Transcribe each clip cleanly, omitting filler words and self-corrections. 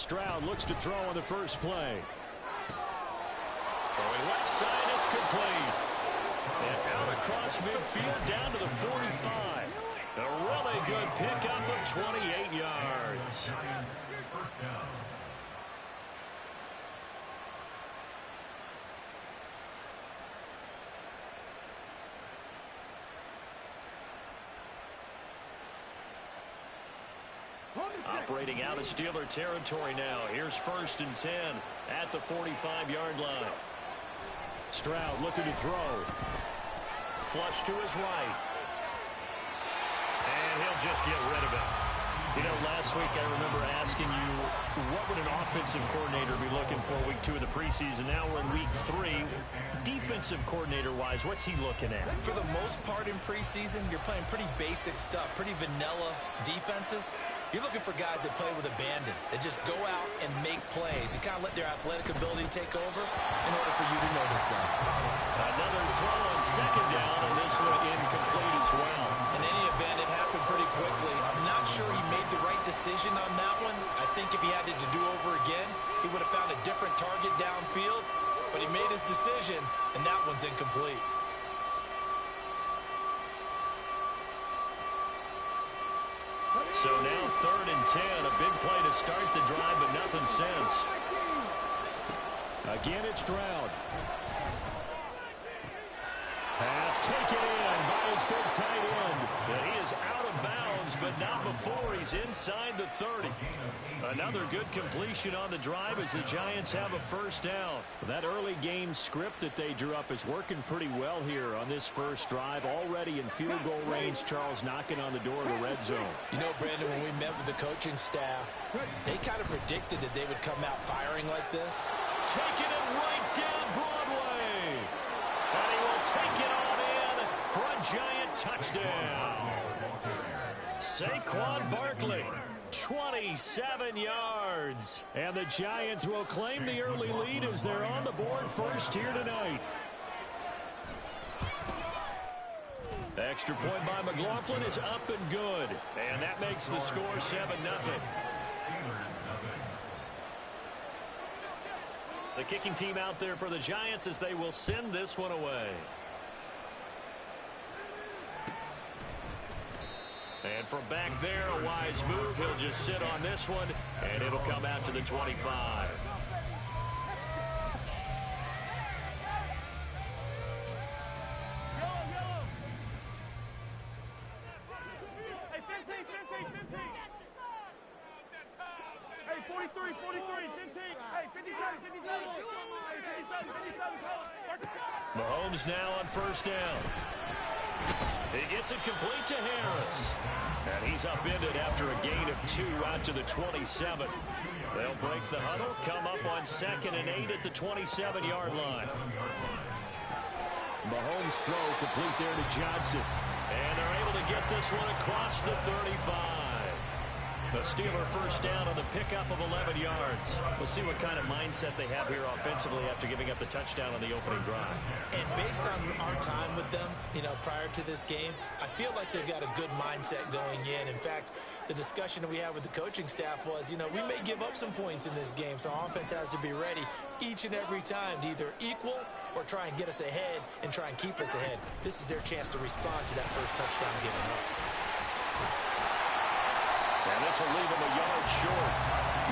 Stroud looks to throw on the first play. Throwing left side, it's complete. And out across midfield down to the 45. A really good pickup of 28 yards. Operating out of Steeler territory now. Here's 1st and 10 at the 45-yard line. Stroud looking to throw. Flush to his right. And he'll just get rid of it. You know, last week I remember asking you, what would an offensive coordinator be looking for week 2 of the preseason? Now we're in week 3. Defensive coordinator-wise, what's he looking at? For the most part in preseason, you're playing pretty basic stuff, pretty vanilla defenses. You're looking for guys that play with abandon, that just go out and make plays. You kind of let their athletic ability take over in order for you to notice them. Another throw on 2nd down, and this one incomplete as well. In any event, it happened pretty quickly. I'm not sure he made the right decision on that one. I think if he had it to do over again, he would have found a different target downfield. But he made his decision, and that one's incomplete. So now 3rd and 10, a big play to start the drive, but nothing since. Again, it's Stroud. Pass taken in by his big tight end. And he is out of bounds, but not before he's inside the 30. Another good completion on the drive as the Giants have a 1st down. That early game script that they drew up is working pretty well here on this first drive. Already in field goal range, Charles knocking on the door of the red zone. You know, Brandon, when we met with the coaching staff, they kind of predicted that they would come out firing like this. Taking it right down Broadway. And he will take it on in for a Giant touchdown. Saquon Barkley, 27 yards. And the Giants will claim the early lead as they're on the board first here tonight. Extra point by McLaughlin is up and good. And that makes the score 7-0. The kicking team out there for the Giants as they will send this one away. And from back there, a wise move. He'll just sit on this one, and it'll come out to the 25. Hey, 43, 43, 15. Hey, 57, 57. Hey, 57, 57. Mahomes now on 1st down. He gets it complete to Harris. And he's upended after a gain of 2 out to the 27. They'll break the huddle, come up on 2nd and 8 at the 27-yard line. Mahomes' throw complete there to Johnson. And they're able to get this one across the 35. The Steeler 1st down on the pickup of 11 yards. We'll see what kind of mindset they have here offensively after giving up the touchdown on the opening drive. And based on our time with them, you know, prior to this game, I feel like they've got a good mindset going in. In fact, the discussion that we had with the coaching staff was, you know, we may give up some points in this game, so our offense has to be ready each and every time to either equal or try and get us ahead and try and keep us ahead. This is their chance to respond to that first touchdown given up. And this will leave him a yard short.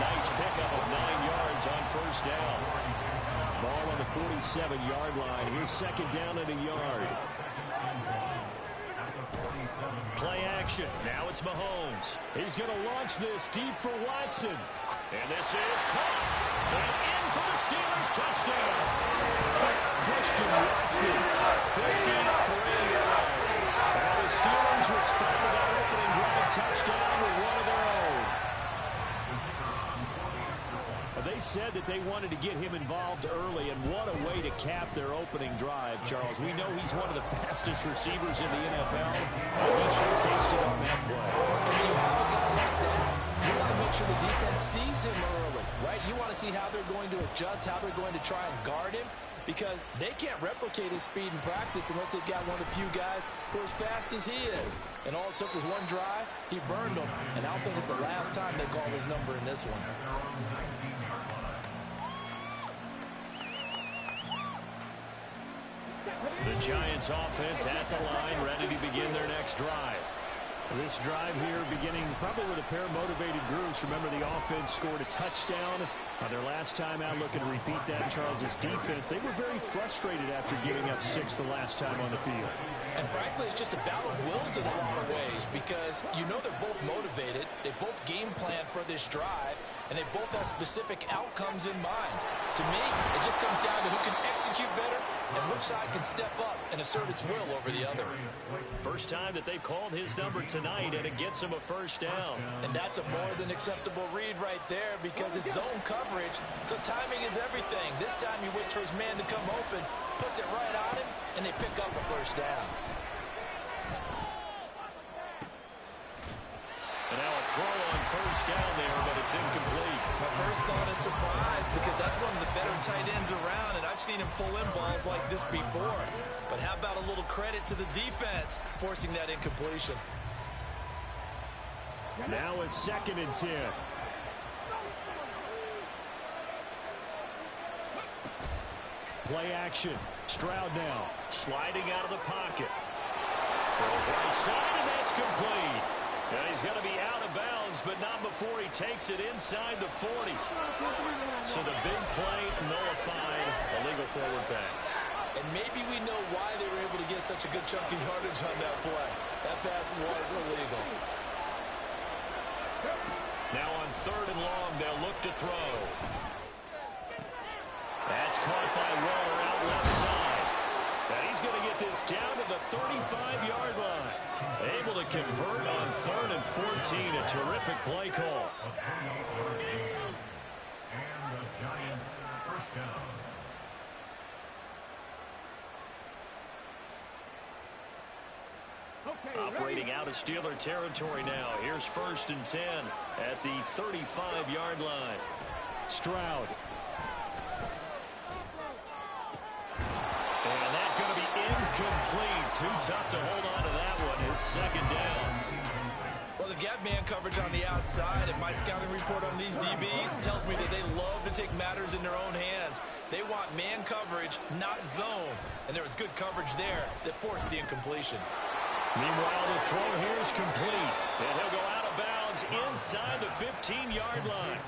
Nice pickup of 9 yards on 1st down. Ball on the 47-yard line. Here's 2nd down and a yard. Play action. Now it's Mahomes. He's going to launch this deep for Watson. And this is caught. And in for the Steelers touchdown. Christian Watson, 53 yards. And the Steelers respond to that opening drive touchdown with one of their own. They said that they wanted to get him involved early, and what a way to cap their opening drive, Charles. We know he's one of the fastest receivers in the NFL, and he showcased it on that play. And when you have a guy like that, you want to make sure the defense sees him early, right? You want to see how how they're going to adjust, how they're going to try and guard him, because they can't replicate his speed in practice unless they've got one of the few guys who are as fast as he is. And all it took was one drive. He burned them, and I don't think it's the last time they call his number in this one. The Giants offense at the line, ready to begin their next drive. This drive here beginning probably with a pair of motivated groups. Remember, the offense scored a touchdown on their last time out. Looking to repeat that in Charles's defense. They were very frustrated after giving up 6 the last time on the field. And frankly, it's just a battle of wills in a lot of ways, because you know they're both motivated. They both game plan for this drive, and they both have specific outcomes in mind. To me, it just comes down to who can execute better and which side can step up and assert its will over the other. First time that they've called his number tonight, and it gets him a first down. And that's a more than acceptable read right there, because it's zone coverage, so timing is everything. This time he waits for his man to come open, puts it right on him, and they pick up a first down. And now a throw on first down there, but it's incomplete. My first thought is surprise, because that's one of the better tight ends around, and I've seen him pull in balls like this before. But how about a little credit to the defense forcing that incompletion? Now a 2nd and 10. Play action. Stroud now sliding out of the pocket. Throws right side, and that's complete. And he's going to be out of bounds, but not before he takes it inside the 40. So the big play nullified, illegal forward pass. And maybe we know why they were able to get such a good chunk of yardage on that play. That pass was illegal. Now on 3rd and long, they'll look to throw. That's caught by Waller out left side. And he's going to get this down to the 35-yard line. Able to convert on 3rd and 14. A terrific play call. And the Giants first down. Operating out of Steeler territory now. Here's 1st and 10 at the 35-yard line. Stroud. And that's going to be incomplete. Too tough to hold on to that one. It's 2nd down. Well, they've got man coverage on the outside, and my scouting report on these DBs tells me that they love to take matters in their own hands. They want man coverage, not zone. And there was good coverage there that forced the incompletion. Meanwhile, the throw here is complete. And he'll go out of bounds inside the 15-yard line.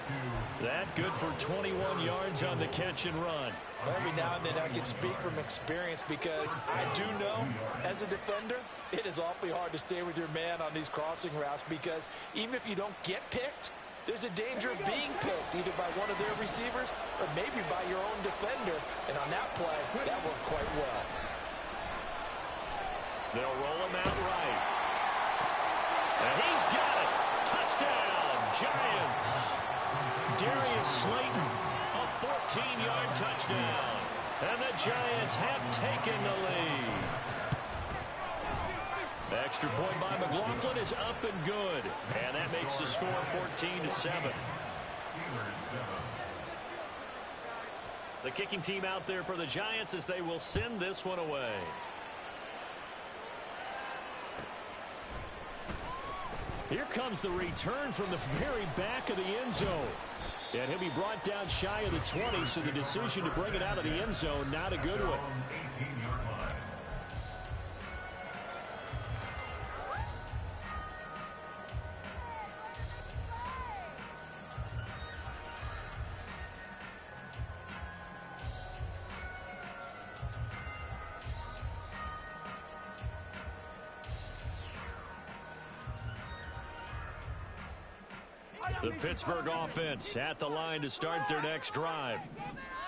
That good for 21 yards on the catch and run. Every now and then I can speak from experience, because I do know, as a defender, it is awfully hard to stay with your man on these crossing routes, because even if you don't get picked, there's a danger of being picked, either by one of their receivers or maybe by your own defender. And on that play, that worked quite well. They'll roll him out right. And he's got it. Touchdown, Giants. Darius Slayton, a 14-yard touchdown. And the Giants have taken the lead. The extra point by McLaughlin is up and good. And that makes the score 14-7. The kicking team out there for the Giants as they will send this one away. Here comes the return from the very back of the end zone. And he'll be brought down shy of the 20, so the decision to bring it out of the end zone, not a good one. The Pittsburgh offense at the line to start their next drive.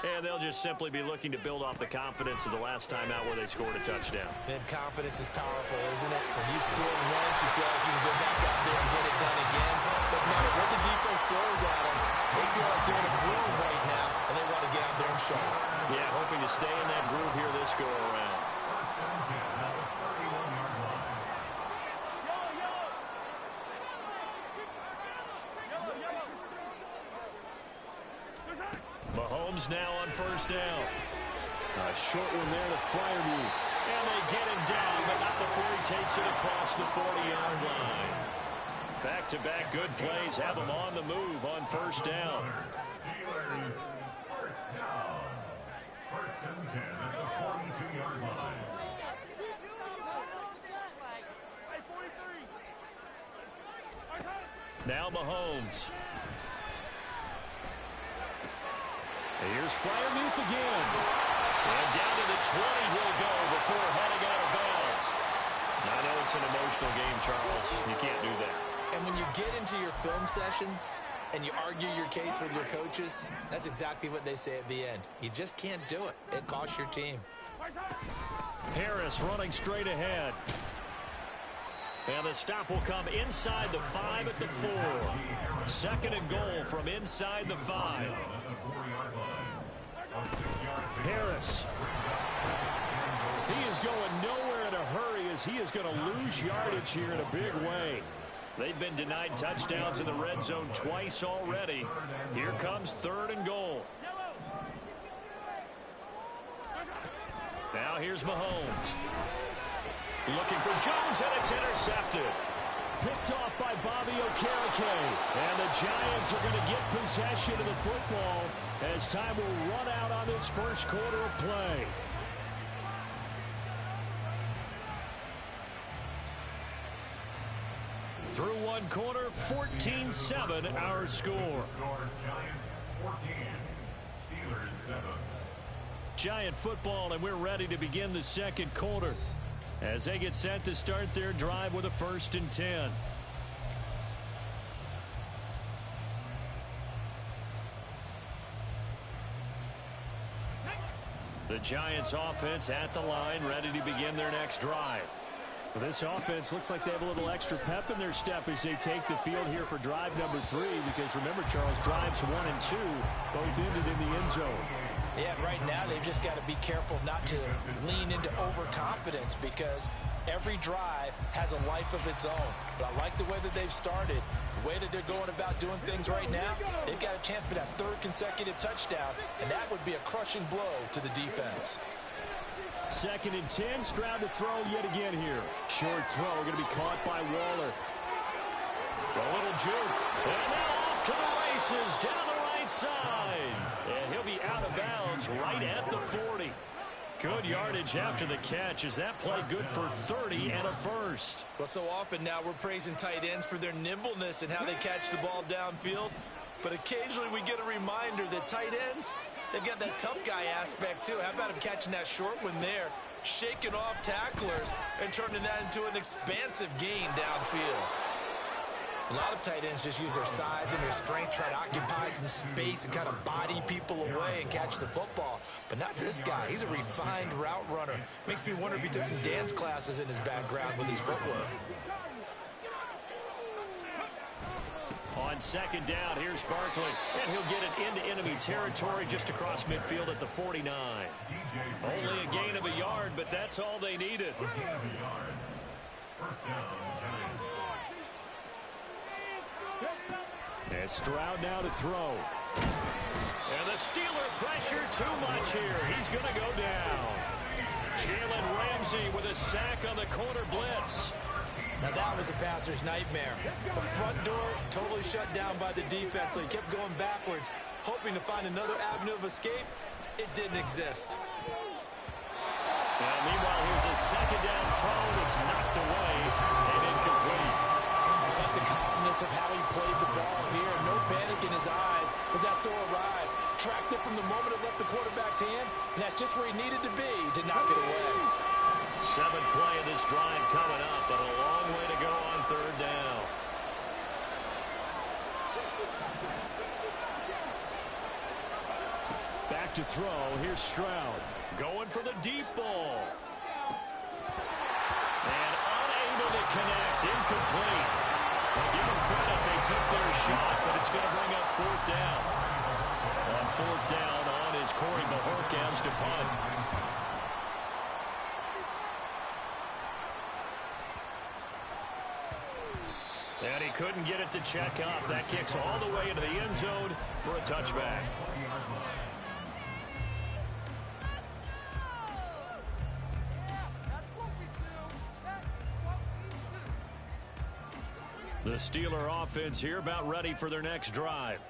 And they'll just simply be looking to build off the confidence of the last time out where they scored a touchdown. And confidence is powerful, isn't it? When you've scored once, you feel like you can go back out there and get it done again. But no matter what the defense throws at them, they feel like they're in a groove right now, and they want to get out there and show it. Yeah, hoping to stay in that groove here this go-around. Mahomes now on first down. A short one there to Freiermuth. And they get him down, but not before he takes it across the 40-yard line. Back-to-back good plays have him on the move on first down. Steelers, first down. First and 10 at the 42-yard line. Hey, 43. Now Mahomes. Here's Freiermuth again. And down to the 20 he'll go before heading out of bounds. I know it's an emotional game, Charles. You can't do that. And when you get into your film sessions and you argue your case with your coaches, that's exactly what they say at the end. You just can't do it. It costs your team. Harris running straight ahead. And the stop will come inside the 5 at the 4. Second and goal from inside the 5. Harris. He is going nowhere in a hurry as he is going to lose yardage here in a big way. They've been denied touchdowns in the red zone twice already. Here comes third and goal. Now here's Mahomes. Looking for Jones, and it's intercepted. Picked off by Bobby Okereke. And the Giants are going to get possession of the football as time will run out on this first quarter of play. Through one quarter, 14-7 our score. Giants 14, Steelers 7. Giant football, and we're ready to begin the second quarter as they get set to start their drive with a 1st and 10. The Giants offense at the line, ready to begin their next drive. Well, this offense looks like they have a little extra pep in their step as they take the field here for drive number 3, because remember, Charles, drives 1 and 2 both ended in the end zone. Yeah, right now they've just got to be careful not to lean into overconfidence, because every drive has a life of its own. But I like the way that they've started, the way that they're going about doing things right now. They've got a chance for that 3rd consecutive touchdown, and that would be a crushing blow to the defense. 2nd and 10, Stroud to throw yet again here. Short throw, going to be caught by Waller. A little juke, and now off to the races down the right side. And he'll be out of bounds right at the 40. Good yardage after the catch. Is that play good for 30 and a first? Well, so often now we're praising tight ends for their nimbleness and how they catch the ball downfield. But occasionally we get a reminder that tight ends, they've got that tough guy aspect too. How about him catching that short one there, shaking off tacklers, and turning that into an expansive gain downfield? A lot of tight ends just use their size and their strength, try to occupy some space and kind of body people away and catch the football. But not this guy. He's a refined route runner. Makes me wonder if he took some dance classes in his background with his footwork. On 2nd down, here's Barkley, and he'll get it into enemy territory just across midfield at the 49. Only a gain of a yard, but that's all they needed. First down, Giants. And Stroud now to throw. And the Steeler pressure too much here. He's going to go down. Jalen Ramsey with a sack on the corner blitz. Now that was a passer's nightmare. The front door totally shut down by the defense, so he kept going backwards, hoping to find another avenue of escape. It didn't exist. And meanwhile, here's a 2nd down throw that's knocked away and incomplete. I like the calmness of how he played the ball here. No panic in his eyes as that throw arrived. Tracked it from the moment it left the quarterback's hand, and that's just where he needed to be to knock it away. 7th play of this drive coming up, but a long way to go on 3rd down. Back to throw. Here's Stroud. Going for the deep ball. And unable to connect. Incomplete. Well, give them credit. They took their shot, but it's going to bring up 4th down. On 4th down on is Corey Mahorkans to punt. And he couldn't get it to check up. That kicks all the way into the end zone for a touchback. The Steeler offense here about ready for their next drive.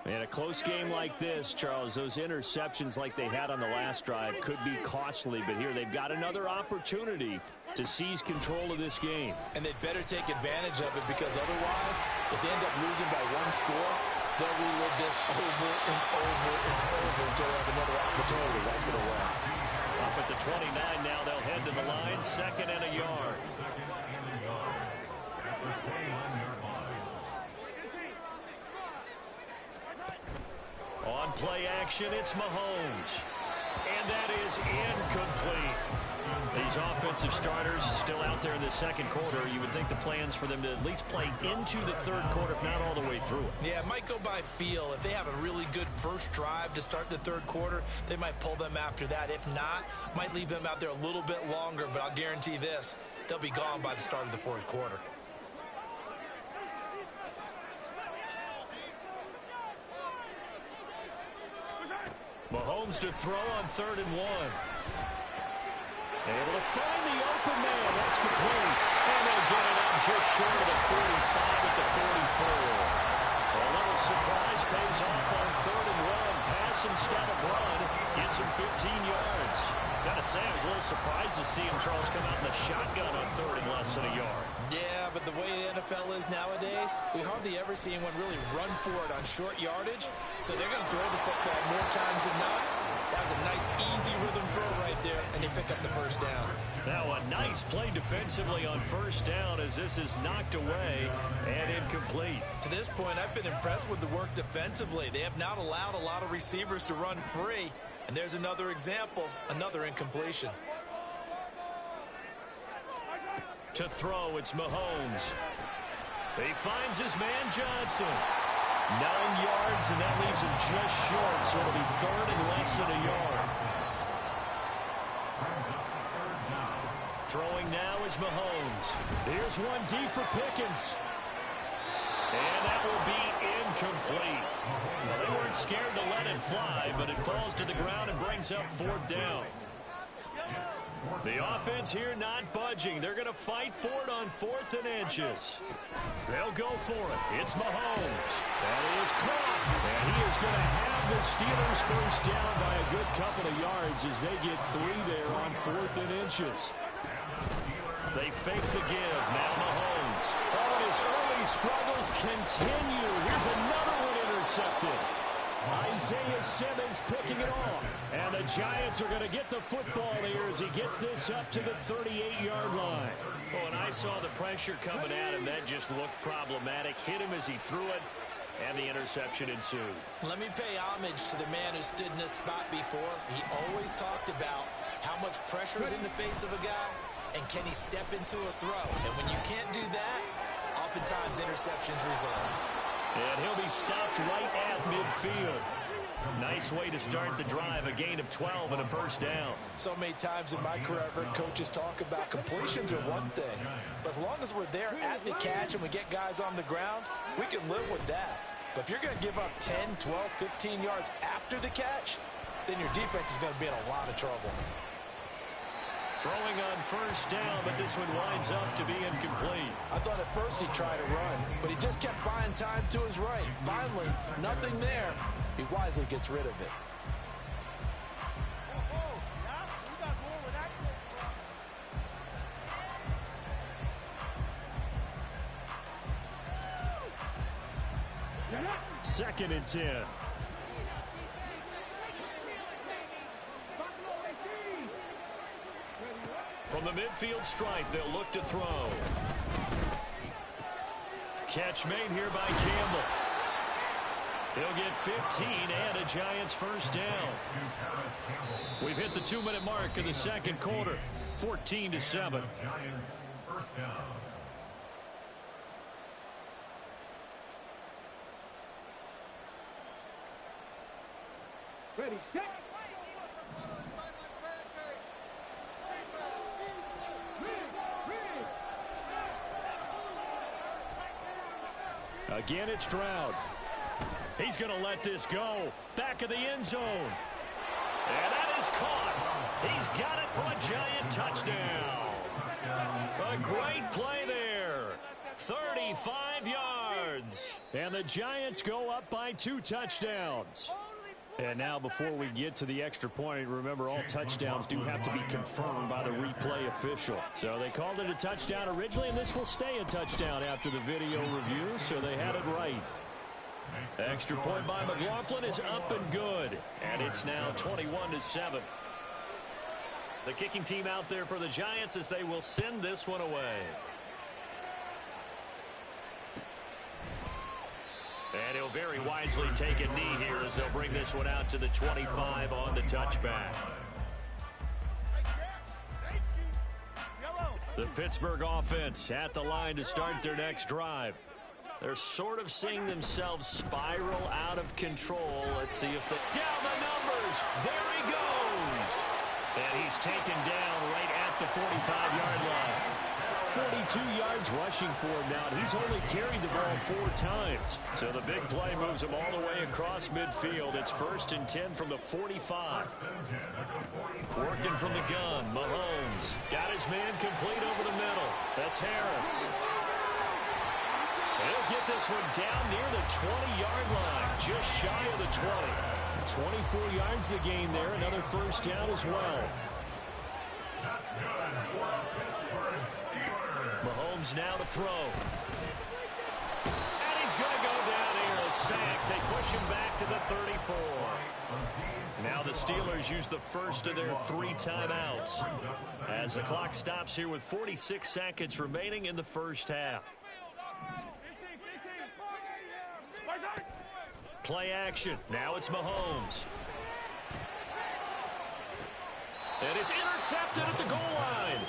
In a close game like this, Charles, those interceptions like they had on the last drive could be costly, but here they've got another opportunity to seize control of this game. And they'd better take advantage of it, because otherwise, if they end up losing by one score, they'll relive this over and over and over until they have another opportunity to wipe it away. Up at the 29 now, they'll head to the line, 2nd and a yard. On play action, it's Mahomes. And that is incomplete. These offensive starters still out there in the second quarter. You would think the plans for them to at least play into the third quarter, if not all the way through it. Yeah, it might go by feel. If they have a really good first drive to start the third quarter, they might pull them after that. If not, might leave them out there a little bit longer, but I'll guarantee this, they'll be gone by the start of the fourth quarter. Mahomes to throw on 3rd and 1. Able to find the open man. That's complete. And they'll get it up just short of the 45 at the 44. A little surprise pays off on 3rd and 1. Pass instead of run. Gets him 15 yards. Gotta say, I was a little surprised to see him, Charles, come out in the shotgun on 3rd and less than a yard. Yeah, but the way the NFL is nowadays, we hardly ever see anyone really run for it on short yardage. So they're going to throw the football more times than not. That was a nice, easy rhythm throw right there, and they pick up the first down. Now a nice play defensively on 1st down as this is knocked away and incomplete. To this point, I've been impressed with the work defensively. They have not allowed a lot of receivers to run free. And there's another example, another incompletion. To throw, it's Mahomes. He finds his man Johnson. 9 yards, and that leaves him just short, so it'll be 3rd and less than a yard. Throwing now is Mahomes. Here's one deep for Pickens. And that will be incomplete. Well, they weren't scared to let it fly, but it falls to the ground and brings up 4th down. The offense here not budging. They're going to fight for it on 4th and inches. They'll go for it. It's Mahomes. That is caught. And he is going to have the Steelers first down by a good couple of yards as they get 3 there on 4th and inches. They fake the give. Now Mahomes. Oh, and his early struggles continue. Here's another one intercepted. Isaiah Simmons picking it off. And the Giants are going to get the football here as he gets this up to the 38-yard line. Oh, and I saw the pressure coming at him. That just looked problematic. Hit him as he threw it, and the interception ensued. Let me pay homage to the man who stood in this spot before. He always talked about how much pressure is in the face of a guy, and can he step into a throw. And when you can't do that, oftentimes interceptions result. And he'll be stopped right at midfield. Nice way to start the drive, a gain of 12 and a first down. So many times in my career, I've heard coaches talk about completions are one thing. But as long as we're there at the catch and we get guys on the ground, we can live with that. But if you're going to give up 10, 12, 15 yards after the catch, then your defense is going to be in a lot of trouble. Throwing on first down, but this one winds up to be incomplete. I thought at first he tried to run, but he just kept buying time to his right. Finally, nothing there. He wisely gets rid of it. Second and 10. From the midfield stripe, they'll look to throw. Catch made here by Campbell. He'll get 15 and a Giants first down. We've hit the 2-minute mark of the second quarter. 14-7. Giants first down. Ready, set. Again, it's Stroud. He's going to let this go. Back of the end zone. And that is caught. He's got it for a Giant touchdown. A great play there. 35 yards. And the Giants go up by 2 touchdowns. And now before we get to the extra point, remember all touchdowns do have to be confirmed by the replay official. So they called it a touchdown originally, and this will stay a touchdown after the video review, so they had it right. Extra point by McLaughlin is up and good. And it's now 21-7. The kicking team out there for the Giants as they will send this one away. And he'll very wisely take a knee here as they'll bring this one out to the 25 on the touchback. The Pittsburgh offense at the line to start their next drive. They're sort of seeing themselves spiral out of control. Let's see if they... Down the numbers! There he goes! And he's taken down right at the 45-yard line. 42 yards rushing for him now. He's only carried the ball 4 times. So the big play moves him all the way across midfield. It's 1st and 10 from the 45. Working from the gun, Mahomes got his man complete over the middle. That's Harris. He'll get this one down near the 20-yard line, just shy of the 20. 24 yards the gain there, another first down as well. Mahomes now to throw. And he's going to go down here, a sack. They push him back to the 34. Now the Steelers use the first of their 3 timeouts as the clock stops here with 46 seconds remaining in the first half. Play action. Now it's Mahomes. And it's intercepted at the goal line.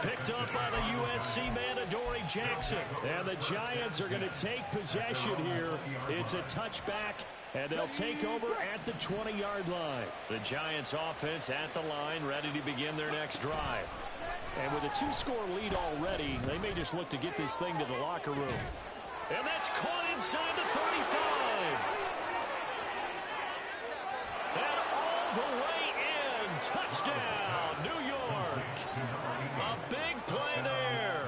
Picked up by the USC man, Adoree Jackson. And the Giants are going to take possession here. It's a touchback, and they'll take over at the 20-yard line. The Giants offense at the line, ready to begin their next drive. And with a 2-score lead already, they may just look to get this thing to the locker room. And that's caught inside the 35. And all the way in. Touchdown, New York. A big play there.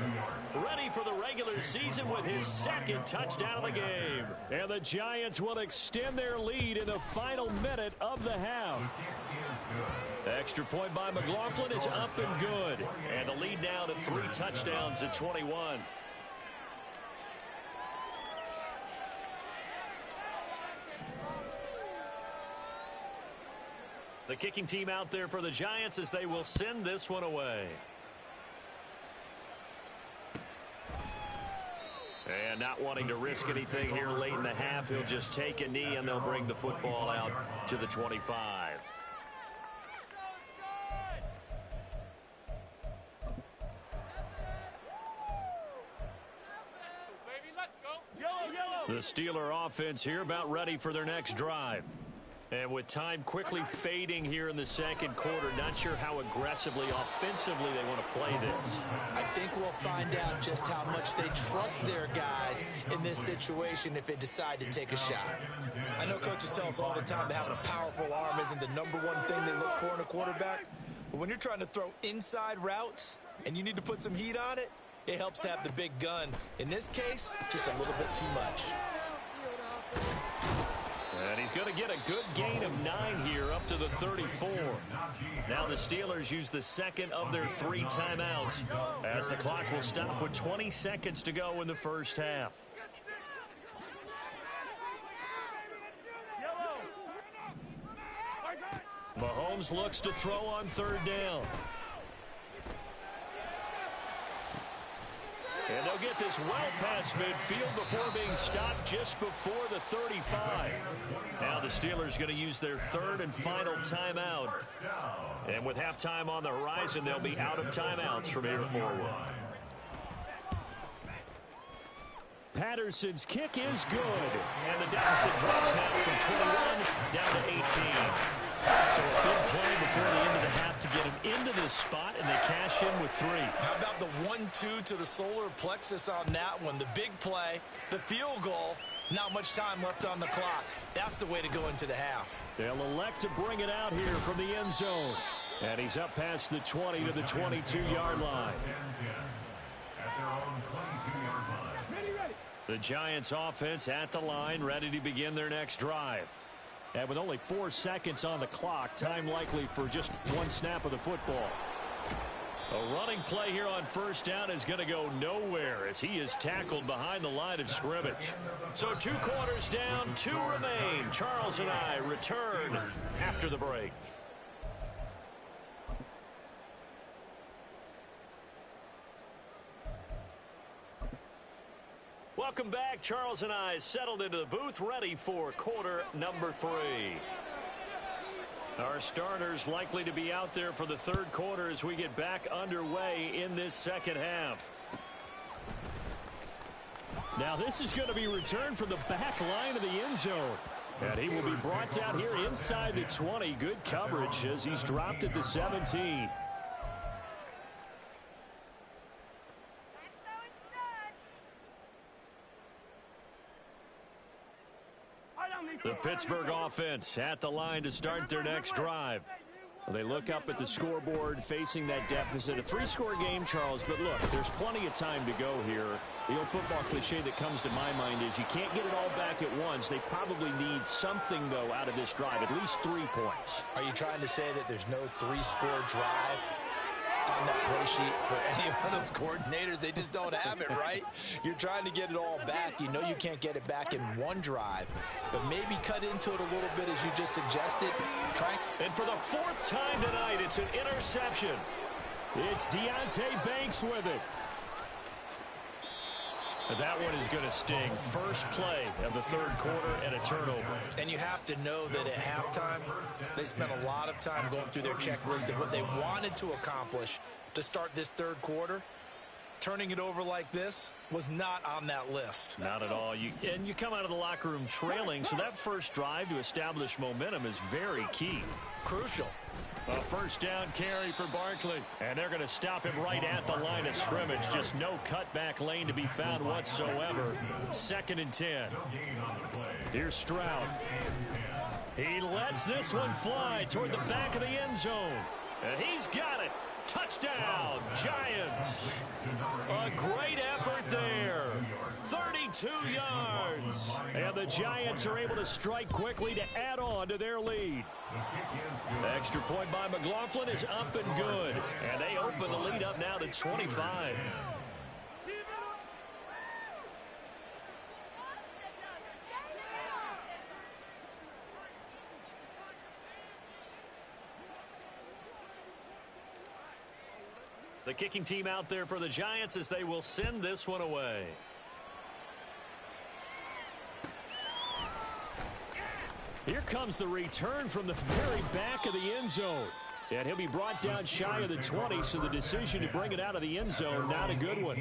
Ready for the regular season with his 2nd touchdown of the game. And the Giants will extend their lead in the final minute of the half. Extra point by McLaughlin is up and good. And the lead now to 3 touchdowns at 21. The kicking team out there for the Giants as they will send this one away. And not wanting to risk anything here late in the half, he'll just take a knee and they'll bring the football out to the 25. The Steeler offense here about ready for their next drive. And with time quickly fading here in the second quarter, not sure how aggressively, offensively they want to play this. I think we'll find out just how much they trust their guys in this situation if they decide to take a shot. I know coaches tell us all the time that having a powerful arm isn't the #1 thing they look for in a quarterback. But when you're trying to throw inside routes and you need to put some heat on it, it helps have the big gun. In this case, just a little bit too much. And he's going to get a good gain of 9 here up to the 34. Now the Steelers use the 2nd of their 3 timeouts as the clock will stop with 20 seconds to go in the first half. Mahomes looks to throw on 3rd down. And they'll get this well past midfield before being stopped just before the 35. Now the Steelers going to use their 3rd and final timeout. And with halftime on the horizon, they'll be out of timeouts from here forward. Patterson's kick is good. And the deficit drops now from 21 down to 18. So a big play before the end of the half to get him into this spot, and they cash in with 3. How about the 1-2 to the solar plexus on that one? The big play, the field goal, not much time left on the clock. That's the way to go into the half. They'll elect to bring it out here from the end zone. And he's up past the 20 to the 22-yard line. At their own 22-yard line. The Giants offense at the line, ready to begin their next drive. And with only 4 seconds on the clock, time likely for just one snap of the football. A running play here on first down is going to go nowhere as he is tackled behind the line of scrimmage. So 2 quarters down, 2 remain. Charles and I return after the break. Welcome back. Charles and I settled into the booth, ready for quarter number 3. Our starters likely to be out there for the third quarter as we get back underway in this second half. Now this is going to be returned from the back line of the end zone. And he will be brought down here inside the 20. Good coverage as he's dropped at the 17. The Pittsburgh offense at the line to start their next drive. They look up at the scoreboard facing that deficit. A 3-score game, Charles, but look, there's plenty of time to go here. The old football cliche that comes to my mind is you can't get it all back at once. They probably need something, though, out of this drive, at least 3 points. Are you trying to say that there's no 3-score drive on that play sheet for any of those coordinators? They just don't have it, right? You're trying to get it all back. You know you can't get it back in one drive, but maybe cut into it a little bit as you just suggested. And for the 4th time tonight, it's an interception. It's Deonte Banks with it. That one is going to sting. First play of the third quarter and a turnover. And you have to know that at halftime, they spent a lot of time going through their checklist of what they wanted to accomplish to start this third quarter. Turning it over like this was not on that list. Not at all. You come out of the locker room trailing, so that first drive to establish momentum is very key. Crucial. A first down carry for Barkley. And they're going to stop him right at the line of scrimmage. Just no cutback lane to be found whatsoever. 2nd and 10. Here's Stroud. He lets this one fly toward the back of the end zone. And he's got it. Touchdown, Giants. A great effort there. 32 yards. And the Giants are able to strike quickly to add on to their lead. Extra point by McLaughlin is up and good. And they open the lead up now to 25. The kicking team out there for the Giants as they will send this one away. Here comes the return from the very back of the end zone. And he'll be brought down shy of the 20, so the decision to bring it out of the end zone, not a good one.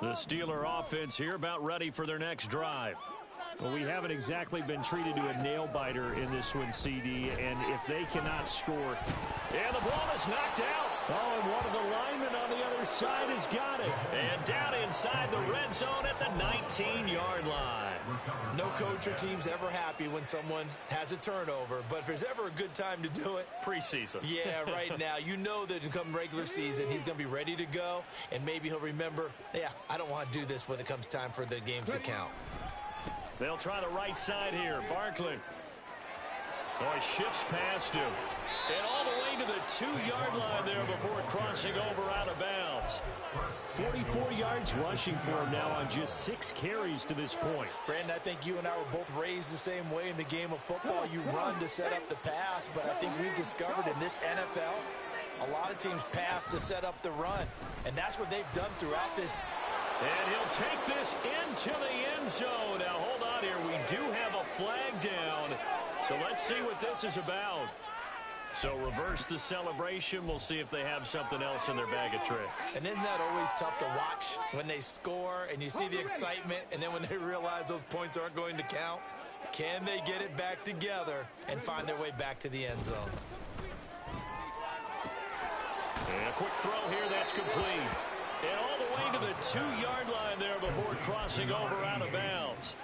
The Steeler offense here about ready for their next drive. Well, we haven't exactly been treated to a nail-biter in this one, CD, and if they cannot score... And the ball is knocked out. Oh, and one of the linemen on the other side has got it. And down inside the red zone at the 19-yard line. No coach or team's ever happy when someone has a turnover, but if there's ever a good time to do it... Preseason. Yeah, right now. You know that come regular season, he's going to be ready to go, and maybe he'll remember, yeah, I don't want to do this when it comes time for the games to count. They'll try the right side here. Barkley. Oh, he shifts past him. And all the way to the 2-yard line there before crossing over out of bounds. 44 yards rushing for him now on just 6 carries to this point. Brandon, I think you and I were both raised the same way in the game of football. You run to set up the pass, but I think we've discovered in this NFL, a lot of teams pass to set up the run. And that's what they've done throughout this. And he'll take this into the end zone. Now, hold on here. We do have a flag down. So let's see what this is about. So reverse the celebration. We'll see if they have something else in their bag of tricks. And isn't that always tough to watch when they score and you see the excitement, and then when they realize those points aren't going to count? Can they get it back together and find their way back to the end zone? And a quick throw here. That's complete. And all the way to the 2-yard line there before crossing over out of bounds.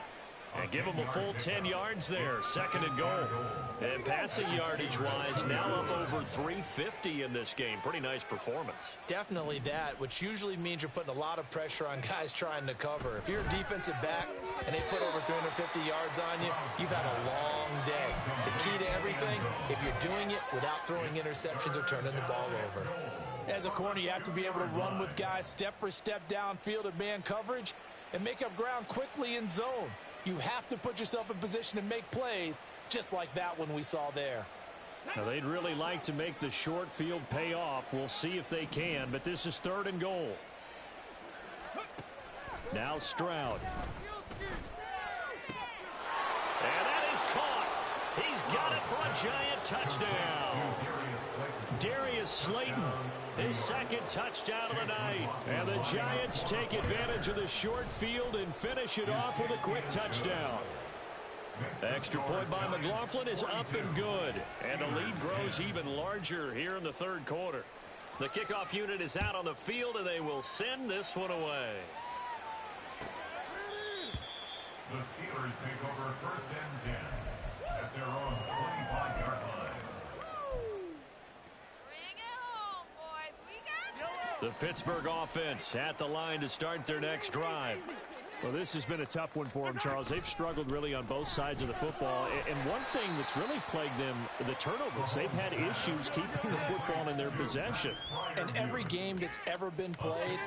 And give them a full 10 yards there, 2nd and goal. And passing yardage-wise, now up over 350 in this game. Pretty nice performance. Definitely that, which usually means you're putting a lot of pressure on guys trying to cover. If you're a defensive back and they put over 350 yards on you, you've had a long day. The key to everything, if you're doing it without throwing interceptions or turning the ball over. As a corner, you have to be able to run with guys step for step downfield in man coverage and make up ground quickly in zone. You have to put yourself in position to make plays, just like that one we saw there. Now, they'd really like to make the short field pay off. We'll see if they can, but this is 3rd and goal. Now Stroud. And that is caught. He's got it for a Giant touchdown. Darius Slayton, his 2nd touchdown of the night. And the Giants take advantage of the short field and finish it off with a quick touchdown. Extra point by McLaughlin is up and good. And the lead grows even larger here in the 3rd quarter. The kickoff unit is out on the field, and they will send this one away. The Steelers take over 1st and 10 at their own 25-yard line. The Pittsburgh offense at the line to start their next drive. Well, this has been a tough one for them, Charles. They've struggled really on both sides of the football. And one thing that's really plagued them, the turnovers. They've had issues keeping the football in their possession. And every game that's ever been played,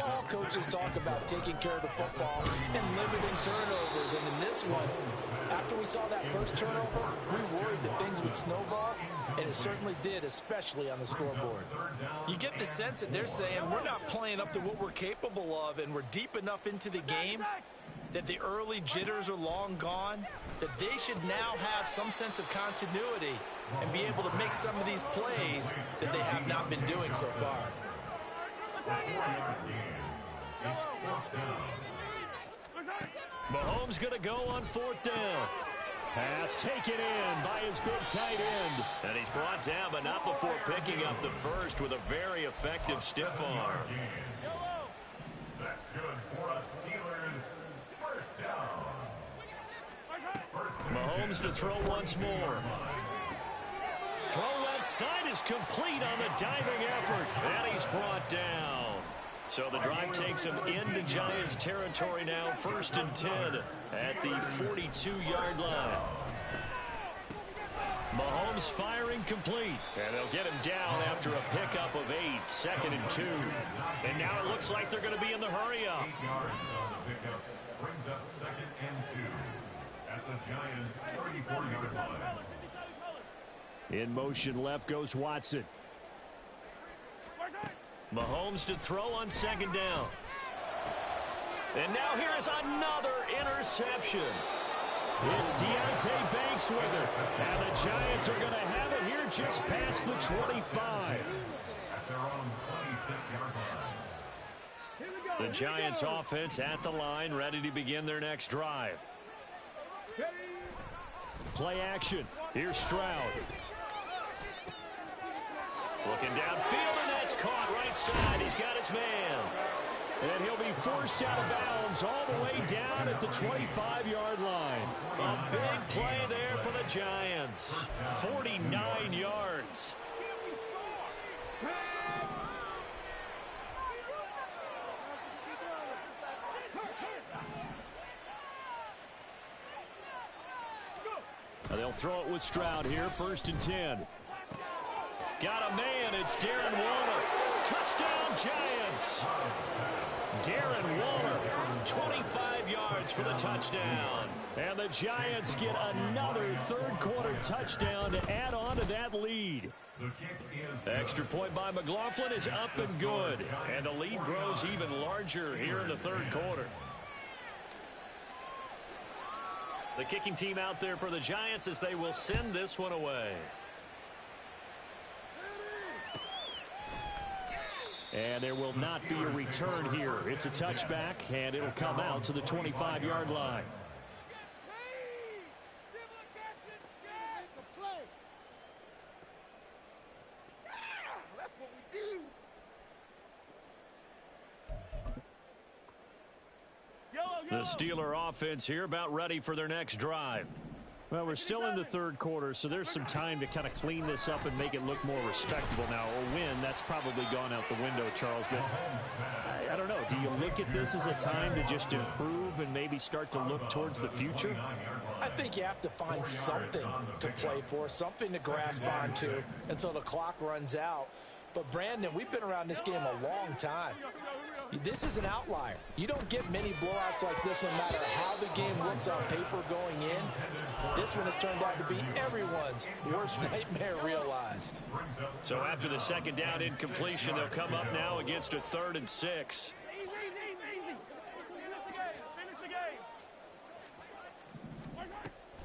all coaches talk about taking care of the football and limiting turnovers. And in this one, after we saw that first turnover, we worried that things would snowball, and it certainly did, especially on the scoreboard. You get the sense that they're saying we're not playing up to what we're capable of, and we're deep enough into the game that the early jitters are long gone, that they should now have some sense of continuity and be able to make some of these plays that they have not been doing so far. Mahomes going to go on 4th down. Pass taken in by his big tight end. And he's brought down, but not before picking up the first with a very effective stiff arm. That's good for a Steelers 1st down. Mahomes to throw once more. Throw left side is complete on the diving effort. And he's brought down. So the drive takes him into Giants territory now, 1st and 10 at the 42-yard line. Mahomes firing complete, and they'll get him down after a pickup of 8, 2nd and 2. And now it looks like they're going to be in the hurry-up. 8 yards on the pickup brings up 2nd and 2 at the Giants' 34-yard line. In motion left goes Watson. Mahomes to throw on 2nd down. And now here is another interception. It's Deontay Banks with it. And the Giants are going to have it here just past the 25. At their own 26-yard line. The Giants offense at the line, ready to begin their next drive. Play action. Here's Stroud. Looking downfield, and that's caught right side. He's got his man. And he'll be forced out of bounds all the way down at the 25-yard line. A big play there for the Giants. 49 yards. They'll throw it with Stroud here, 1st and 10. Got a man, it's Darren Waller. Touchdown, Giants. Darren Waller, 25 yards for the touchdown. And the Giants get another 3rd quarter touchdown to add on to that lead. Extra point by McLaughlin is up and good. And the lead grows even larger here in the 3rd quarter. The kicking team out there for the Giants as they will send this one away. And there will not be a return here. It's a touchback, and it'll come out to the 25-yard line. That's what we do. Yellow The Steeler offense here about ready for their next drive. Well, we're still in the third quarter, so there's some time to kind of clean this up and make it look more respectable now. A win, that's probably gone out the window, Charles. But I don't know. Do you look at this as a time to just improve and maybe start to look towards the future? I think you have to find something to play for, something to grasp onto until the clock runs out. But, Brandon, we've been around this game a long time. This is an outlier. You don't get many blowouts like this no matter how the game looks on paper going in. This one has turned out to be everyone's worst nightmare realized. So after the second down incompletion, they'll come up now against a 3rd and 6.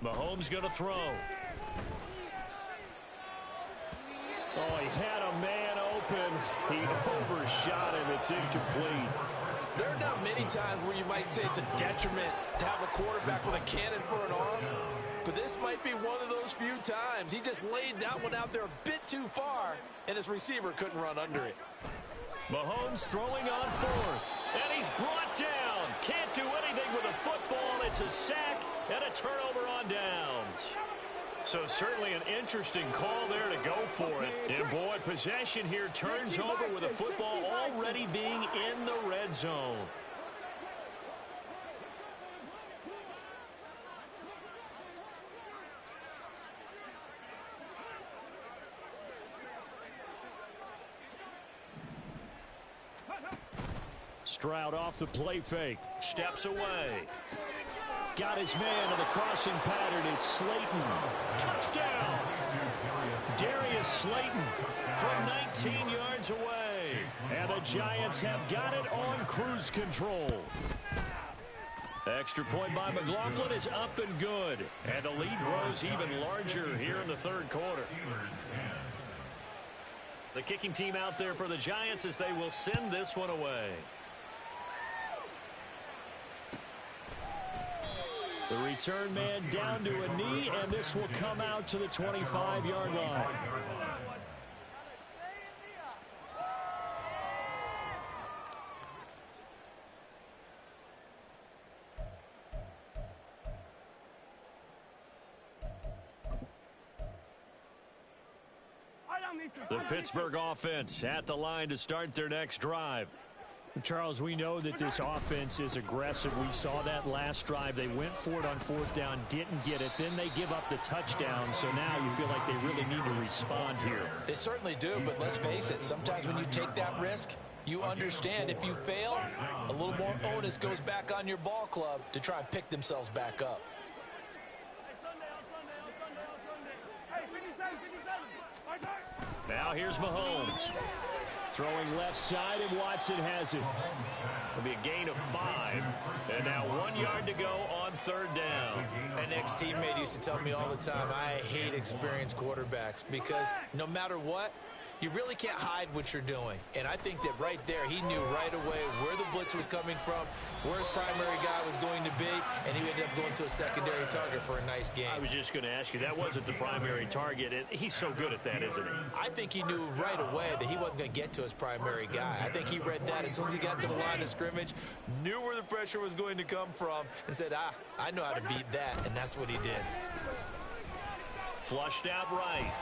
Mahomes going to throw. Oh, he had a man open. He overshot him. It's incomplete. There are not many times where you might say it's a detriment to have a quarterback with a cannon for an arm, but this might be one of those few times. He just laid that one out there a bit too far, and his receiver couldn't run under it. Mahomes throwing on 4th, and he's brought down. Can't do anything with a football. It's a sack and a turnover on downs. So certainly an interesting call there to go for it. And boy, possession here turns over with a football already being in the red zone. Stroud off the play fake. Steps away. Got his man in the crossing pattern. It's Slayton. Touchdown! Darius Slayton from 19 yards away. And the Giants have got it on cruise control. Extra point by McLaughlin is up and good. And the lead grows even larger here in the third quarter. The kicking team out there for the Giants as they will send this one away. The return man down to a knee, and this will come out to the 25-yard line. The Pittsburgh offense at the line to start their next drive. Charles, we know that this offense is aggressive. We saw that last drive. They went for it on 4th down, didn't get it. Then they give up the touchdown, so now you feel like they really need to respond here. They certainly do, but let's face it, sometimes when you take that risk, you understand if you fail, a little more onus goes back on your ball club to try and pick themselves back up. Now here's Mahomes. Throwing left side, and Watson has it. It'll be a gain of 5. And now 1 yard to go on 3rd down. An ex-teammate used to tell me all the time, I hate experienced quarterbacks because no matter what, you really can't hide what you're doing. And I think that right there, he knew right away where the blitz was coming from, where his primary guy was going to be, and he ended up going to a secondary target for a nice game. I was just going to ask you, that wasn't the primary target. And he's so good at that, isn't he? I think he knew right away that he wasn't going to get to his primary guy. I think he read that as soon as he got to the line of scrimmage, knew where the pressure was going to come from, and said, I know how to beat that, and that's what he did. Flushed out right.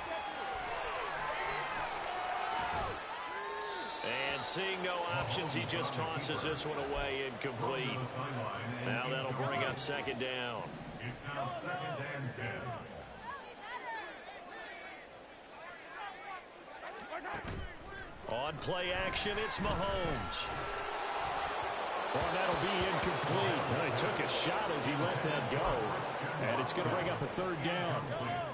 And seeing no options, he just tosses this one away incomplete. Now that'll bring up 2nd down. It's now 2nd and 10. On play action, it's Mahomes. Well, that'll be incomplete. Well, he took a shot as he let that go. And it's going to bring up a 3rd down.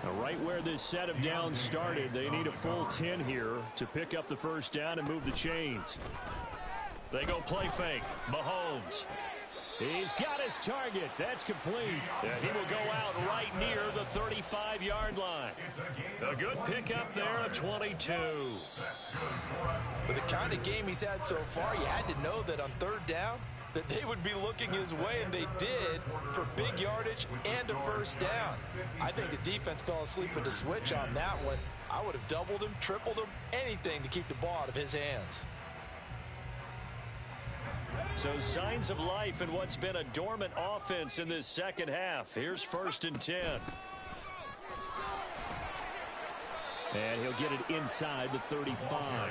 Now, right where this set of downs started, they need a full 10 here to pick up the 1st down and move the chains. They go play fake. Mahomes. He's got his target. That's complete. Yeah, he will go out right near the 35-yard line. A good pickup there at 22. With the kind of game he's had so far, you had to know that on 3rd down, that they would be looking his way, and they did, for big yardage and a 1st down. I think the defense fell asleep at the switch on that one. I would have doubled him, tripled him, anything to keep the ball out of his hands. So signs of life in what's been a dormant offense in this second half. Here's 1st and 10. And he'll get it inside the 35.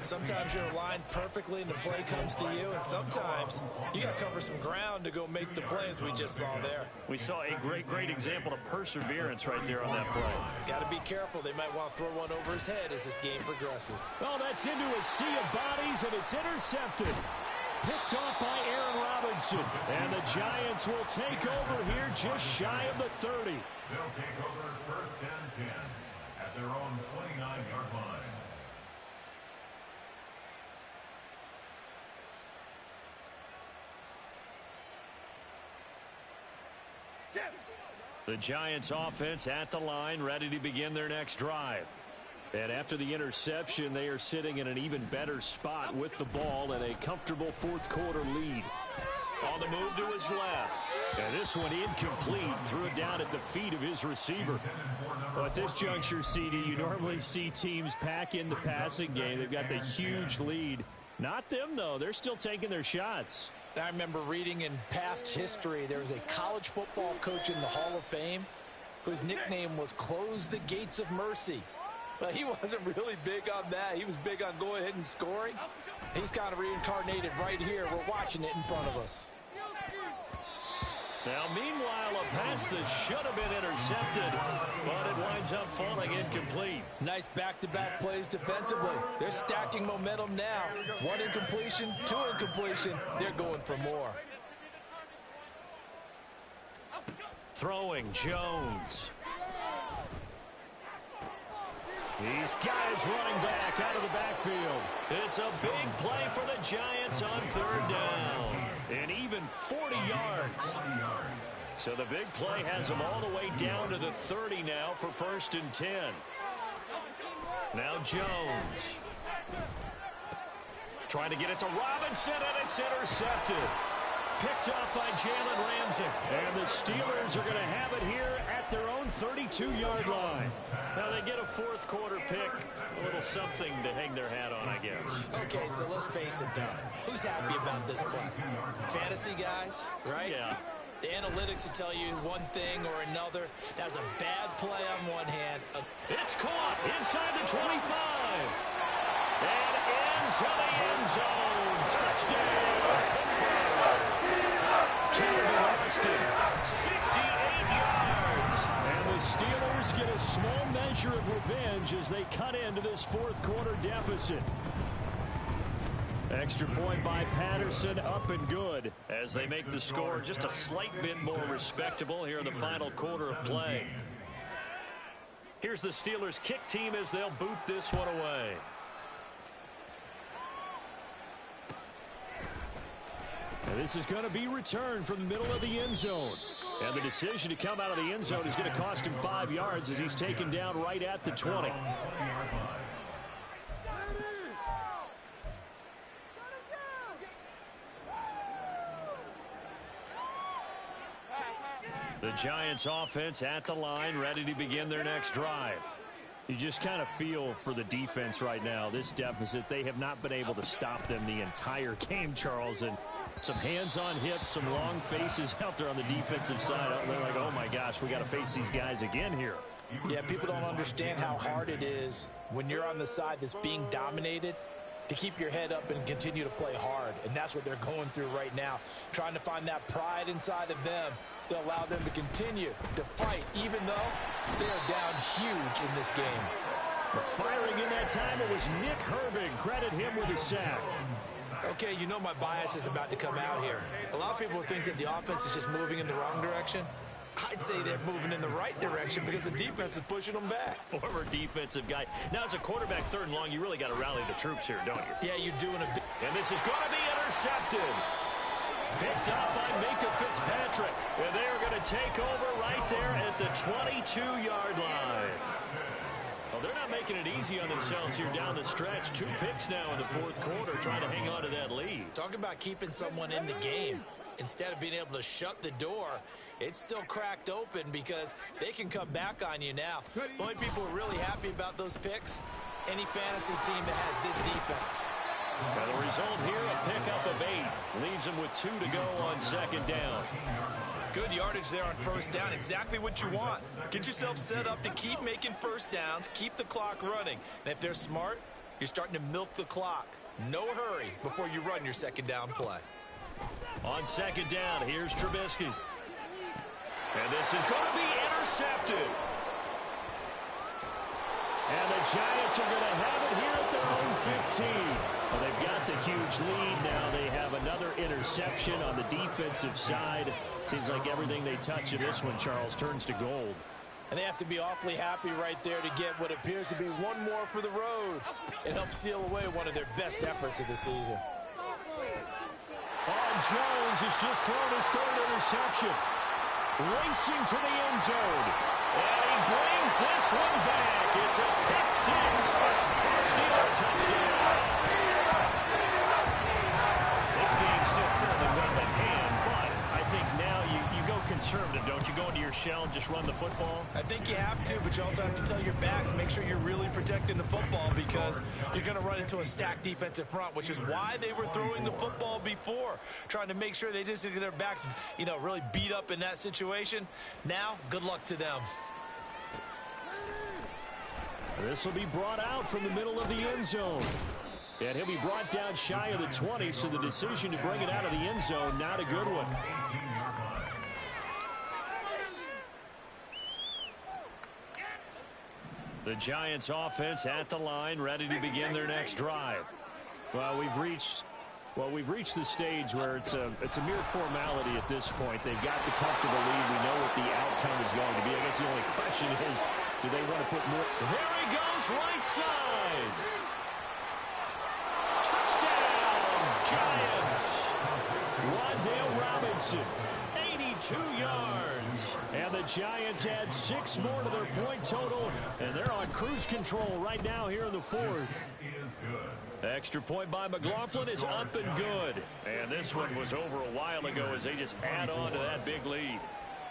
Sometimes you're aligned perfectly and the play comes to you, and sometimes you got to cover some ground to go make the play, as we just saw there. We saw a great example of perseverance right there on that play. Got to be careful. They might want to throw one over his head as this game progresses. Well, that's into a sea of bodies, and it's intercepted. Picked off by Aaron Robinson. And the Giants will take over here just shy of the 30. They'll take over 1st and 10 at their own 29-yard line. The Giants offense at the line, ready to begin their next drive. And after the interception, they are sitting in an even better spot with the ball and a comfortable 4th quarter lead. On the move to his left. And this one incomplete. Threw it down at the feet of his receiver. Well, at this juncture, CD, you normally see teams pack in the passing game. They've got the huge lead. Not them, though. They're still taking their shots. I remember reading in past history, there was a college football coach in the Hall of Fame whose nickname was Close the Gates of Mercy. But he wasn't really big on that. He was big on going ahead and scoring. He's kind of reincarnated right here. We're watching it in front of us. Now, meanwhile, a pass that should have been intercepted, but it winds up falling incomplete. Nice back-to-back plays defensively. They're stacking momentum now. 1 incompletion, 2 incompletion. They're going for more. Throwing Jones. He's got his running back out of the backfield. It's a big play for the Giants on 3rd down. And even 40 yards. So the big play has them all the way down to the 30 now for 1st and 10. Now Jones. Trying to get it to Robinson, and it's intercepted. Picked up by Jalen Ramsey. And the Steelers are going to have it here at their own 32-yard line. Now they get a 4th quarter pick. A little something to hang their hat on, I guess. Okay, so let's face it, though. Who's happy about this play? Fantasy guys, right? Yeah. The analytics will tell you one thing or another. That was a bad play on one hand. It's caught inside the 25. And into the end zone. Touchdown, Pittsburgh. Calvin Austin, 68 yards. And the Steelers get a small measure of revenge as they cut into this 4th quarter deficit. Extra point by Patterson, up and good as they make the score just a slight bit more respectable here in the final quarter of play. Here's the Steelers kick team as they'll boot this one away. And this is going to be returned from the middle of the end zone. And the decision to come out of the end zone is going to cost him 5 yards as he's taken down right at the 20. The Giants offense at the line, ready to begin their next drive. You just kind of feel for the defense right now, this deficit. They have not been able to stop them the entire game, Charles. And some hands on hips, some long faces out there on the defensive side. They're like, oh my gosh, we got to face these guys again here. Yeah, people don't understand how hard it is when you're on the side that's being dominated to keep your head up and continue to play hard. And that's what they're going through right now, trying to find that pride inside of them to allow them to continue to fight, even though they are down huge in this game. The firing in that time, it was Nick Herbig. Credit him with a sack. Okay, you know my bias is about to come out here. A lot of people think that the offense is just moving in the wrong direction. I'd say they're moving in the right direction because the defense is pushing them back. Former defensive guy. Now, as a quarterback 3rd and long, you really got to rally the troops here, don't you? Yeah, you're doing a bit. And this is going to be intercepted. Picked up by Minka Fitzpatrick. And they are going to take over right there at the 22-yard line. Well, they're not making it easy on themselves here down the stretch. 2 picks now in the 4th quarter, trying to hang on to that lead. Talk about keeping someone in the game. Instead of being able to shut the door, it's still cracked open because they can come back on you now. The only people who are really happy about those picks, any fantasy team that has this defense. And the result here, a pickup of 8. Leaves them with 2 to go on second down. Good yardage there on first down. Exactly what you want. Get yourself set up to keep making first downs, keep the clock running. And if they're smart, you're starting to milk the clock. No hurry before you run your second down play. On second down, here's Trubisky. And this is going to be intercepted. And the Giants are going to have it here at their own 15. Well, they've got the huge lead now. They have another interception on the defensive side. Seems like everything they touch in this one, Charles, turns to gold. And they have to be awfully happy right there to get what appears to be one more for the road. It helps seal away one of their best efforts of the season. Jones has just thrown his 3rd interception. Racing to the end zone. And he brings this one back. It's a pick 6. First Steeler touchdown. This game's still fairly well in hand, but I think now you go conservative, don't you? Go into your shell and just run the football? I think you have to, but you also have to tell your backs, make sure you're really protecting the football because you're going to run into a stacked defensive front, which is why they were throwing the football before, trying to make sure they just get their backs, really beat up in that situation. Now, good luck to them. This will be brought out from the middle of the end zone. And he'll be brought down shy of the 20, so the decision to bring it out of the end zone, not a good one. The Giants offense at the line, ready to begin their next drive. Well, we've reached the stage where it's a mere formality at this point. They've got the comfortable lead. We know what the outcome is going to be. I guess the only question is, do they want to put more? There he goes, right side. Touchdown, Giants. Rondale Robinson, 82 yards. And the Giants add 6 more to their point total, and they're on cruise control right now here in the 4th. Extra point by McLaughlin is up and good. And this one was over a while ago as they just add on to that big lead.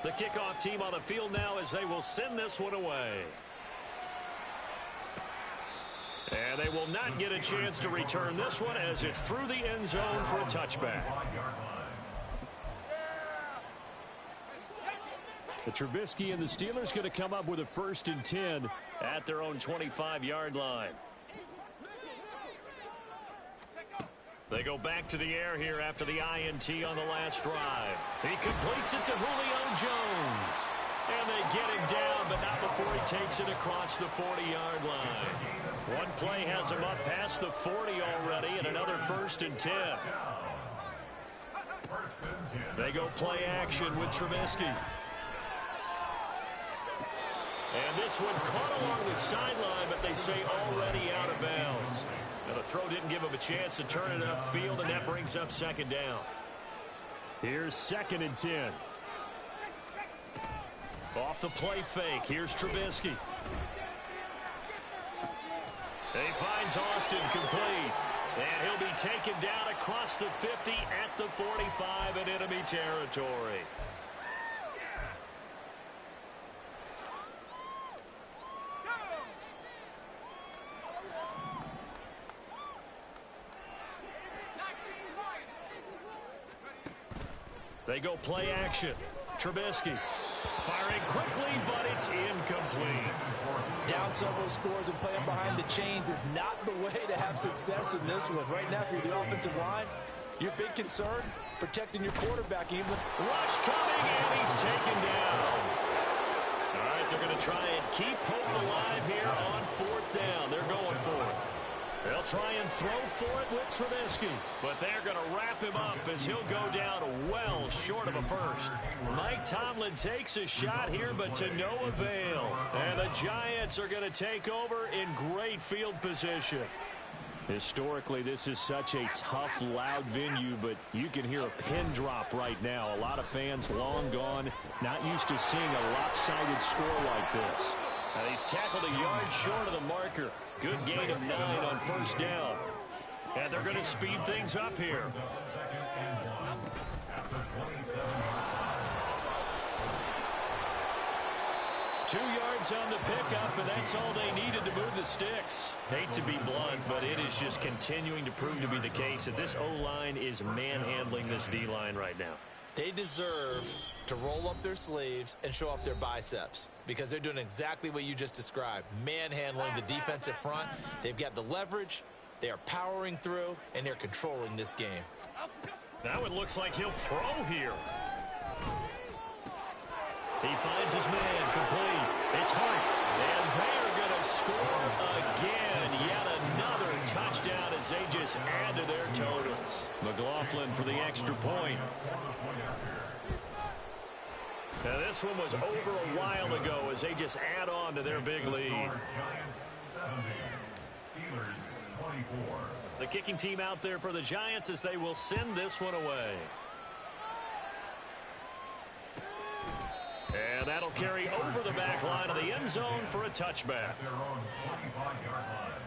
The kickoff team on the field now as they will send this one away. And they will not get a chance to return this one as it's through the end zone for a touchback. The Trubisky and the Steelers going to come up with a 1st and 10 at their own 25-yard line. They go back to the air here after the INT on the last drive. He completes it to Julio Jones. And they get him down, but not before he takes it across the 40-yard line. One play has him up past the 40 already, and another 1st and 10. They go play action with Trubisky. And this one caught along the sideline, but they say already out of bounds. Now the throw didn't give him a chance to turn it upfield, and that brings up 2nd down. Here's 2nd and 10. Off the play fake, here's Trubisky. He finds Austin complete. And he'll be taken down across the 50 at the 45 in enemy territory. They go play action. Trubisky firing quickly, but it's incomplete. Down several scores and playing behind the chains is not the way to have success in this one. Right now, if you're the offensive line, your big concern, protecting your quarterback even. Rush coming, and he's taken down. All right, they're going to try and keep hope alive here on 4th down. They're going for it. They'll try and throw for it with Trubisky, but they're going to wrap him up as he'll go down well short of a 1st. Mike Tomlin takes a shot here, but to no avail. And the Giants are going to take over in great field position. Historically, this is such a tough, loud venue, but you can hear a pin drop right now. A lot of fans long gone, not used to seeing a lopsided score like this. Now he's tackled a yard short of the marker. Good gain of 9 on 1st down. And they're going to speed things up here. 2 yards on the pickup, and that's all they needed to move the sticks. Hate to be blunt, but it is just continuing to prove to be the case that this O-line is manhandling this D-line right now. They deserve to roll up their sleeves and show up their biceps because they're doing exactly what you just described, manhandling the defensive front. They've got the leverage, they are powering through, and they're controlling this game. Now it looks like he'll throw here. He finds his man, complete. It's Hart, and they are going to score again. Yet another touchdown as they just add to their totals. McLaughlin for the extra point. Now this one was over a while ago as they just add on to their big lead. Giants 70, Steelers 24. The kicking team out there for the Giants as they will send this one away. And that'll carry over the back line of the end zone for a touchback. Their own 25-yard line.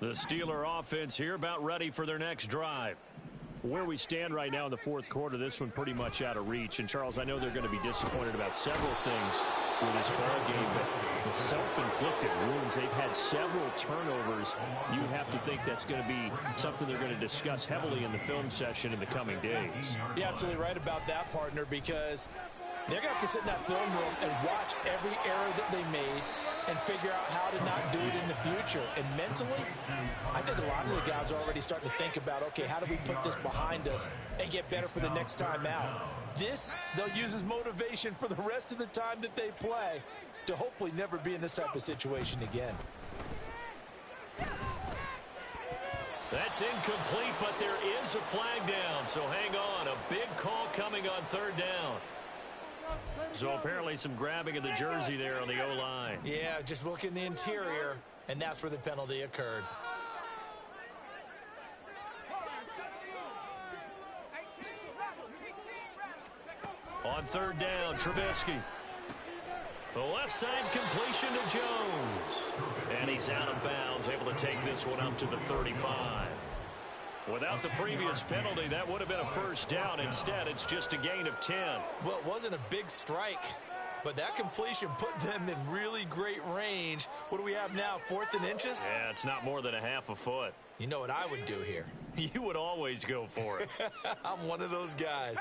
The Steeler offense here about ready for their next drive. Where we stand right now in the fourth quarter, this one pretty much out of reach. And, Charles, I know they're going to be disappointed about several things with this ball game, but the self-inflicted wounds, they've had several turnovers. You have to think that's going to be something they're going to discuss heavily in the film session in the coming days. You're absolutely right about that, partner, because they're going to have to sit in that film room and watch every error that they made and figure out how to not do it in the future. And mentally, I think a lot of the guys are already starting to think about, okay, how do we put this behind us and get better for the next time out? This, they'll use as motivation for the rest of the time that they play to hopefully never be in this type of situation again. That's incomplete, but there is a flag down, so hang on. A big call coming on third down. So apparently some grabbing of the jersey there on the O-line. Yeah, just look in the interior, and that's where the penalty occurred. On third down, Trubisky. The left side completion to Jones. And he's out of bounds, able to take this one up to the 35. Without the previous penalty, that would have been a first down. Instead, it's just a gain of 10. Well, it wasn't a big strike, but that completion put them in really great range. What do we have now, 4th and inches? Yeah, it's not more than a half a foot. You know what I would do here? You would always go for it. I'm one of those guys.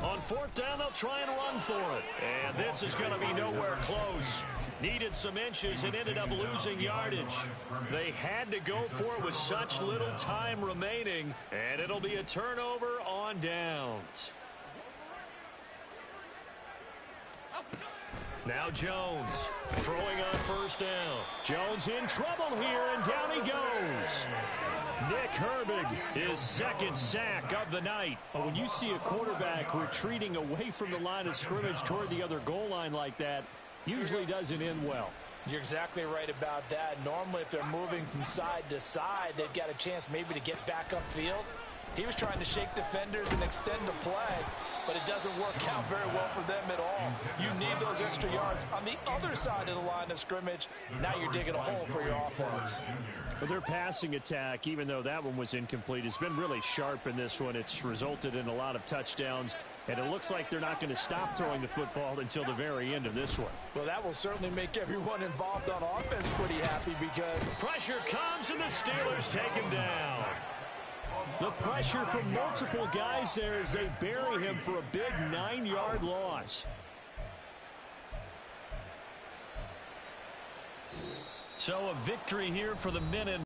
On 4th down, they'll try and run for it. And this is going to be nowhere close. Needed some inches and ended up losing yardage. They had to go for it with such little time remaining, and it'll be a turnover on downs. Now Jones throwing on first down. Jones in trouble here, and down he goes. Nick Herbig, his second sack of the night. But when you see a quarterback retreating away from the line of scrimmage toward the other goal line like that, usually doesn't end well. You're exactly right about that. Normally, if they're moving from side to side, they've got a chance maybe to get back upfield. He was trying to shake defenders and extend the play, but it doesn't work out very well for them at all. You need those extra yards on the other side of the line of scrimmage. Now you're digging a hole for your offense. But their passing attack, even though that one was incomplete, has been really sharp in this one. It's resulted in a lot of touchdowns, and it looks like they're not going to stop throwing the football until the very end of this one. Well, that will certainly make everyone involved on offense pretty happy because Pressure comes, and the Steelers take him down. The pressure from multiple guys there as they bury him for a big 9-yard loss. So a victory here for the men in